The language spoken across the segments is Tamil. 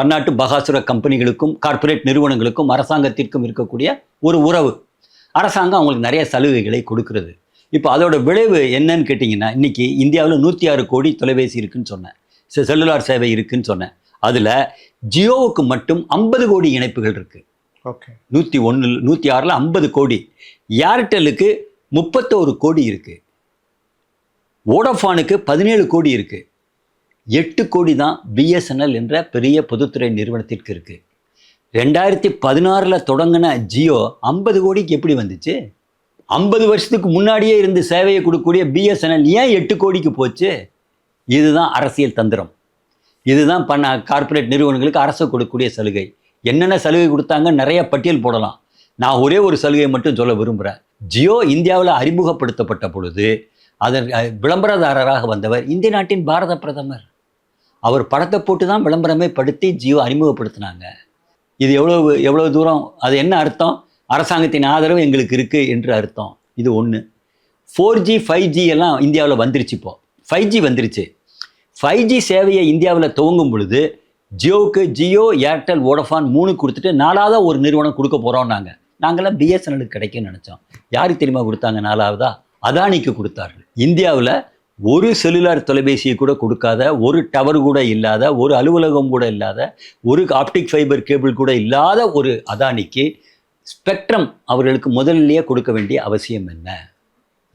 பன்னாட்டு பகாசுர கம்பெனிகளுக்கும் கார்ப்பரேட் நிறுவனங்களுக்கும் அரசாங்கத்திற்கும் இருக்கக்கூடிய ஒரு உறவு. அரசாங்கம் அவங்களுக்கு நிறைய சலுகைகளை கொடுக்கிறது. இப்போ அதோட விளைவு என்னன்னு கேட்டிங்கன்னா, இன்றைக்கி இந்தியாவில் 106 கோடி தொலைபேசி இருக்குதுன்னு சொன்னேன், செல்லுலார் சேவை இருக்குதுன்னு சொன்னேன். அதில் ஜியோவுக்கு மட்டும் 50 கோடி இணைப்புகள் இருக்குது. ஓகே, 106ல் 50 கோடி. ஏர்டெல்லுக்கு 31 கோடி இருக்குது. வோடஃபானுக்கு 17 கோடி இருக்குது. 8 கோடி தான் பிஎஸ்என்எல் என்ற பெரிய பொதுத்துறை நிறுவனத்திற்கு இருக்குது. 2016 தொடங்கின ஜியோ 50 கோடிக்கு எப்படி வந்துச்சு? 50 வருஷத்துக்கு முன்னாடியே இருந்து சேவையை கொடுக்கக்கூடிய பிஎஸ்என்எல் ஏன் 8 கோடிக்கு போச்சு? இதுதான் அரசியல் தந்திரம். இதுதான் கார்ப்பரேட் நிறுவனங்களுக்கு அரசு கொடுக்கக்கூடிய சலுகை. என்னென்ன சலுகை கொடுத்தாங்க நிறைய பட்டியல் போடலாம். நான் ஒரே ஒரு சலுகையை மட்டும் சொல்ல விரும்புகிறேன். ஜியோ இந்தியாவில் அறிமுகப்படுத்தப்பட்ட பொழுது அதன் விளம்பரதாரராக வந்தவர் இந்திய நாட்டின் பாரத பிரதமர். அவர் படத்தை போட்டு தான் விளம்பரமே படுத்தி ஜியோ அறிமுகப்படுத்தினாங்க. இது எவ்வளோ தூரம், அது என்ன அர்த்தம்? அரசாங்கத்தின் ஆதரவு எங்களுக்கு இருக்குது என்று அர்த்தம். இது ஒன்று. 4G 5G எல்லாம் இந்தியாவில் வந்துருச்சு. இப்போ 5G வந்துருச்சு. 5G சேவையை இந்தியாவில் துவங்கும் பொழுது ஜியோவுக்கு ஜியோ, ஏர்டெல், வோடஃபான் 3 கொடுத்துட்டு 4ஆவதா ஒரு நிறுவனம் கொடுக்க போகிறோம். நாங்கள்லாம் பிஎஸ்என்எலுக்கு கிடைக்கும்னு நினச்சோம். யாருக்கு தெரியுமா கொடுத்தாங்க? 4ஆவதா அதானிக்கு கொடுத்தார்கள். இந்தியாவில் ஒரு செல்லுலார் தொலைபேசியை கூட கொடுக்காத, ஒரு டவர் கூட இல்லாத, ஒரு அலுவலகம் கூட இல்லாத, ஒரு ஆப்டிக் ஃபைபர் கேபிள் கூட இல்லாத ஒரு அதானிக்கு ஸ்பெக்ட்ரம் அவர்களுக்கு முதலிலேயே கொடுக்க வேண்டிய அவசியம் என்ன?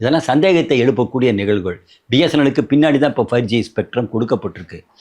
இதெல்லாம் சந்தேகத்தை எழுப்பக்கூடிய நிகழ்வுகள். பிஎஸ்என்எலுக்கு பின்னாடி தான் இப்போ 5G ஸ்பெக்ட்ரம் கொடுக்கப்பட்டிருக்கு.